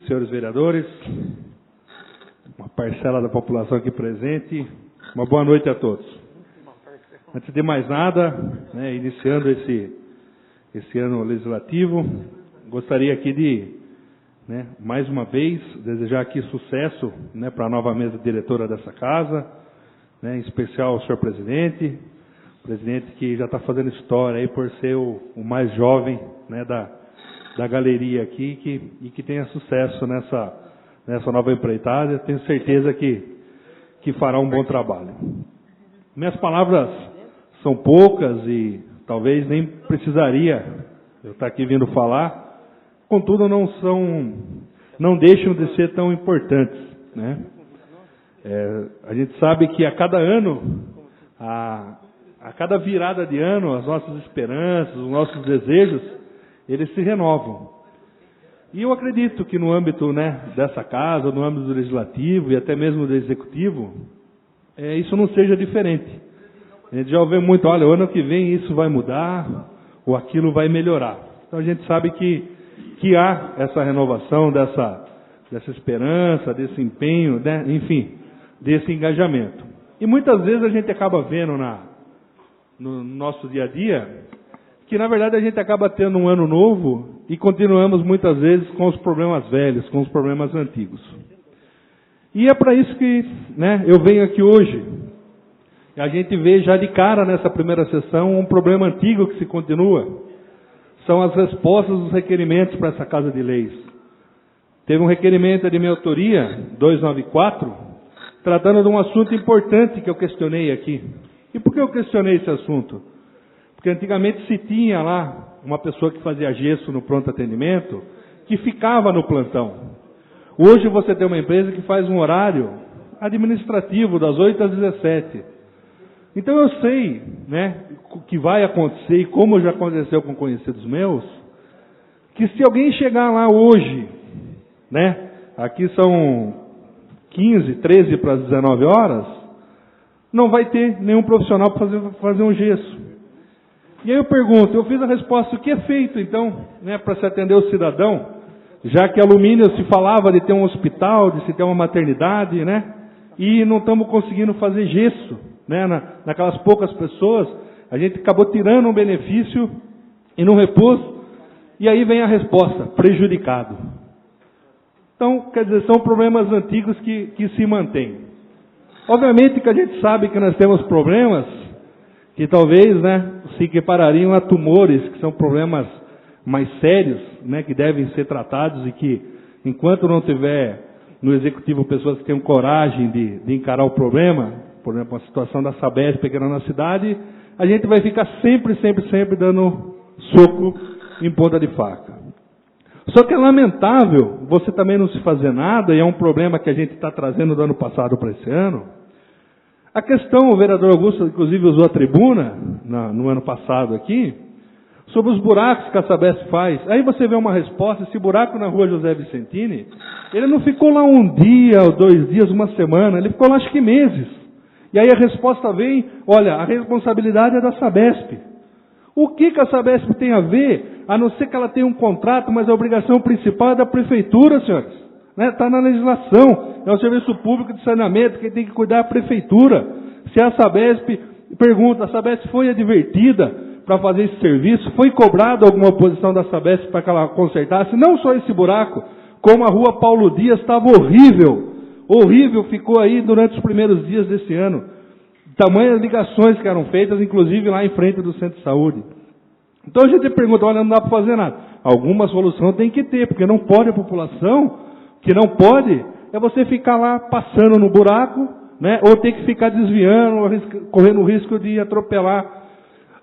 senhores vereadores, uma parcela da população aqui presente, uma boa noite a todos. Antes de mais nada, iniciando esse ano legislativo, gostaria aqui de, mais uma vez, desejar aqui sucesso para a nova mesa diretora dessa casa, em especial ao senhor presidente que já está fazendo história aí por ser o mais jovem da galeria aqui e que tenha sucesso nessa nova empreitada. Eu tenho certeza que fará um bom trabalho. Minhas palavras são poucas e talvez nem precisaria eu estar aqui vindo falar, contudo não deixam de ser tão importantes, a gente sabe que a cada ano, a cada virada de ano, as nossas esperanças, os nossos desejos, eles se renovam. E eu acredito que no âmbito dessa casa, no âmbito do legislativo e até mesmo do executivo, isso não seja diferente. A gente já ouviu muito, olha, o ano que vem isso vai mudar, ou aquilo vai melhorar. Então a gente sabe que há essa renovação dessa esperança, desse empenho, enfim, desse engajamento. E muitas vezes a gente acaba vendo no nosso dia a dia, que na verdade a gente acaba tendo um ano novo e continuamos muitas vezes com os problemas velhos, com os problemas antigos. E é para isso que eu venho aqui hoje. A gente vê já de cara nessa primeira sessão um problema antigo que se continua. São as respostas dos requerimentos para essa Casa de Leis. Teve um requerimento de minha autoria, 294, tratando de um assunto importante que eu questionei aqui. E por que eu questionei esse assunto? Porque antigamente se tinha lá uma pessoa que fazia gesso no pronto atendimento, que ficava no plantão. Hoje você tem uma empresa que faz um horário administrativo, das 8 às 17. Então eu sei, o que vai acontecer, e como já aconteceu com conhecidos meus, que se alguém chegar lá hoje, aqui são 15, 13 para as 19 horas, não vai ter nenhum profissional para fazer um gesso. E aí eu pergunto, eu fiz a resposta, o que é feito então, para se atender o cidadão, já que Alumínio se falava de ter um hospital, de se ter uma maternidade, e não estamos conseguindo fazer gesso, naquelas poucas pessoas, a gente acabou tirando um benefício e não repôs, e aí vem a resposta, prejudicado. Então, quer dizer, são problemas antigos que se mantêm. Obviamente que a gente sabe que nós temos problemas que talvez se equiparariam a tumores, que são problemas mais sérios, que devem ser tratados e que, enquanto não tiver no executivo pessoas que tenham coragem de encarar o problema, por exemplo, a situação da Sabesp aqui na nossa cidade, a gente vai ficar sempre dando soco em ponta de faca. Só que é lamentável você também não se fazer nada, e é um problema que a gente está trazendo do ano passado para esse ano. A questão, o vereador Augusto, inclusive, usou a tribuna no ano passado aqui, sobre os buracos que a Sabesp faz. Aí você vê uma resposta, esse buraco na rua José Vicentini, ele não ficou lá um dia, ou 2 dias, uma semana, ele ficou lá acho que meses. E aí a resposta vem, olha, a responsabilidade é da Sabesp. O que a Sabesp tem a ver, a não ser que ela tenha um contrato, mas a obrigação principal é da prefeitura, senhores. Está na legislação, é o serviço público de saneamento, quem tem que cuidar é a prefeitura. Se a Sabesp, pergunta, a Sabesp foi advertida para fazer esse serviço, foi cobrada alguma oposição da Sabesp para que ela consertasse, não só esse buraco, como a rua Paulo Dias estava horrível ficou aí durante os primeiros dias desse ano. Tamanhas ligações que eram feitas, inclusive lá em frente do centro de saúde. Então a gente pergunta, olha, não dá para fazer nada. Alguma solução tem que ter, porque não pode a população, que não pode, é você ficar lá passando no buraco, ou ter que ficar desviando, correndo o risco de atropelar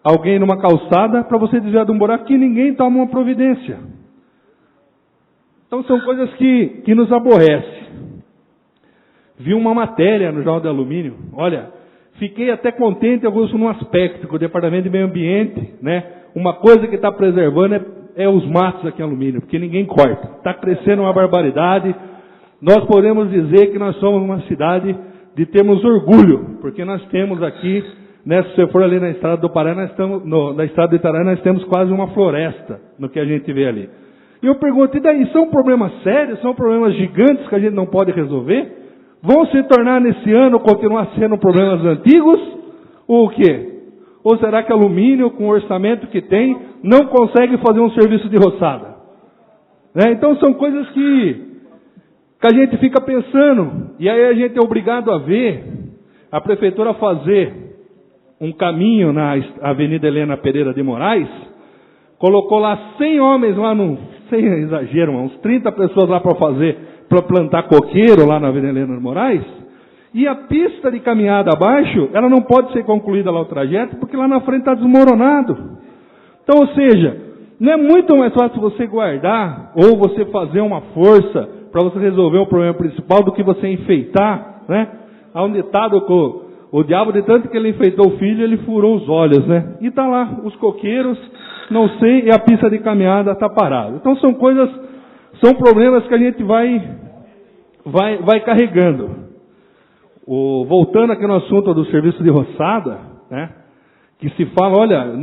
alguém numa calçada, para você desviar de um buraco que ninguém toma uma providência. Então são coisas que nos aborrecem. Vi uma matéria no Jornal de Alumínio, olha, fiquei até contente, Augusto, num aspecto, que o Departamento de Meio Ambiente, uma coisa que está preservando é os matos aqui em Alumínio, porque ninguém corta. Está crescendo uma barbaridade. Nós podemos dizer que nós somos uma cidade de termos orgulho, porque nós temos aqui, se você for ali na estrada do Pará, na estrada do Itarã, nós temos quase uma floresta no que a gente vê ali. E eu pergunto, e daí? São problemas sérios? São problemas gigantes que a gente não pode resolver? Vão se tornar nesse ano, continuar sendo problemas antigos? Ou o quê? Ou será que Alumínio, com o orçamento que tem, não consegue fazer um serviço de roçada? Então são coisas que a gente fica pensando. E aí a gente é obrigado a ver a prefeitura fazer um caminho na Avenida Helena Pereira de Moraes, colocou lá 100 homens lá, sem exagero, uns 30 pessoas lá para plantar coqueiro lá na Avenida Helena de Moraes, e a pista de caminhada abaixo, ela não pode ser concluída lá o trajeto, porque lá na frente está desmoronado. Então, ou seja, não é muito mais fácil você guardar, ou você fazer uma força para você resolver o problema principal, do que você enfeitar, né? Há um ditado que o diabo, de tanto que ele enfeitou o filho, ele furou os olhos, né? E está lá, os coqueiros, não sei, e a pista de caminhada está parada. Então são problemas que a gente vai carregando. Voltando aqui no assunto do serviço de roçada, né? Que se fala, olha,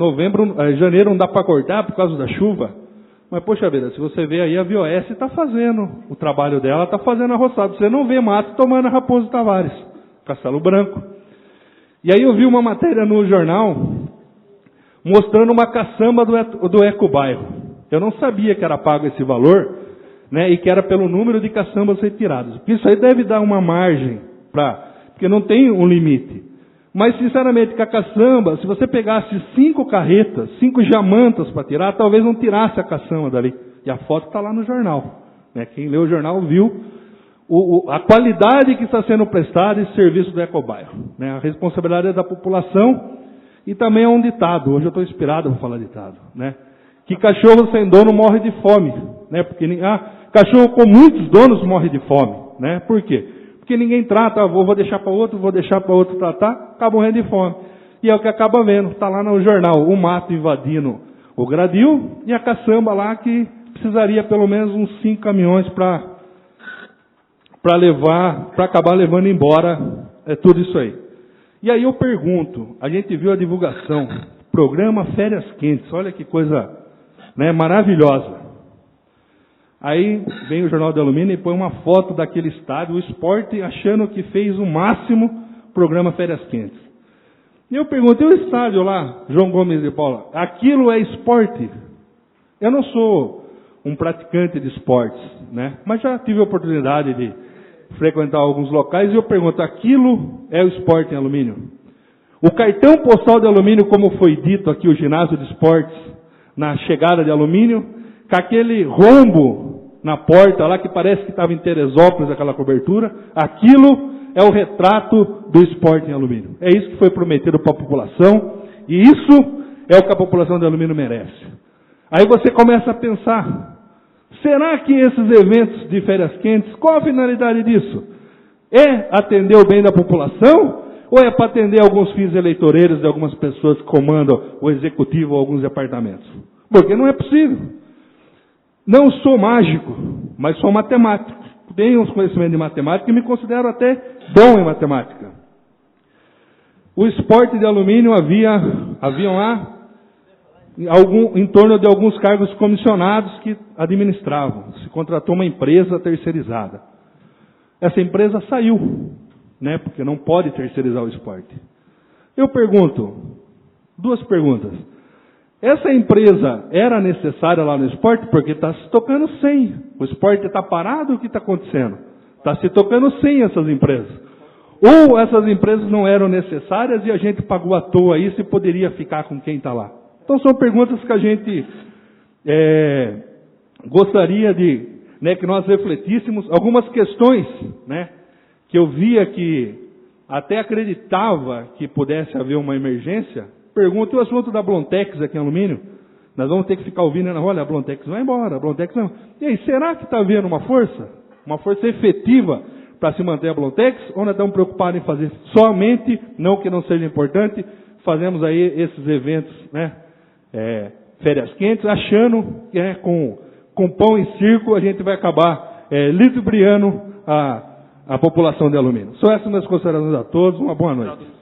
janeiro não dá para cortar por causa da chuva. Mas, poxa vida, se você vê aí, a VOS está fazendo o trabalho dela, está fazendo a roçada. Você não vê mato tomando a Raposo Tavares, Castelo Branco. E aí eu vi uma matéria no jornal mostrando uma caçamba do Ecobairro. Eu não sabia que era pago esse valor, né, e que era pelo número de caçambas retiradas. Porque isso aí deve dar uma margem, porque não tem um limite. Mas, sinceramente, com a caçamba, se você pegasse 5 carretas, 5 jamantas para tirar, talvez não tirasse a caçamba dali. E a foto está lá no jornal. Né? Quem leu o jornal viu a qualidade que está sendo prestada esse serviço do Ecobairro. Né? A responsabilidade é da população, e também é um ditado. Hoje eu estou inspirado para falar ditado. Né? Que cachorro sem dono morre de fome. Né? Porque cachorro com muitos donos morre de fome. Né? Por quê? Porque ninguém trata, vou deixar para outro tratar, acaba morrendo de fome. E é o que acaba vendo, está lá no jornal, o mato invadindo o gradil e a caçamba lá que precisaria pelo menos uns 5 caminhões para acabar levando embora tudo isso aí. E aí eu pergunto, a gente viu a divulgação, programa Férias Quentes, olha que coisa, né, maravilhosa. Aí vem o Jornal de Alumínio e põe uma foto daquele estádio, o Sport, achando que fez o máximo programa Férias Quentes. E eu perguntei o estádio lá, João Gomes de Paula, aquilo é esporte? Eu não sou um praticante de esportes, né? Mas já tive a oportunidade de frequentar alguns locais e eu pergunto, aquilo é o esporte em alumínio? O cartão postal de alumínio, como foi dito aqui, o ginásio de esportes, na chegada de alumínio, com aquele rombo na porta lá, que parece que estava em Teresópolis, aquela cobertura, aquilo é o retrato do esporte em alumínio. É isso que foi prometido para a população, e isso é o que a população de alumínio merece. Aí você começa a pensar, será que esses eventos de férias quentes, qual a finalidade disso? É atender o bem da população, ou é para atender alguns fins eleitoreiros de algumas pessoas que comandam o executivo ou alguns departamentos? Porque não é possível. Não sou mágico, mas sou matemático. Tenho uns conhecimentos de matemática e me considero até bom em matemática. O esporte de alumínio haviam lá em torno de alguns cargos comissionados que administravam. Se contratou uma empresa terceirizada. Essa empresa saiu, né, porque não pode terceirizar o esporte. Eu pergunto, 2 perguntas. Essa empresa era necessária lá no esporte porque está se tocando 100. O esporte está parado, o que está acontecendo? Está se tocando 100 essas empresas. Ou essas empresas não eram necessárias e a gente pagou à toa isso e poderia ficar com quem está lá. Então são perguntas que a gente gostaria que nós refletíssemos. Algumas questões, né, que eu via que até acreditava que pudesse haver uma emergência. Pergunta o assunto da Blontex aqui em alumínio. Nós vamos ter que ficar ouvindo, olha, a Blontex vai embora, a Blontex vai embora. E aí, será que está havendo uma força efetiva para se manter a Blontex? Ou nós estamos preocupados em fazer somente, não que não seja importante, fazemos aí esses eventos, né, férias quentes, achando que com pão e circo a gente vai acabar ludibriando a população de alumínio. Só essas minhas considerações a todos, uma boa noite.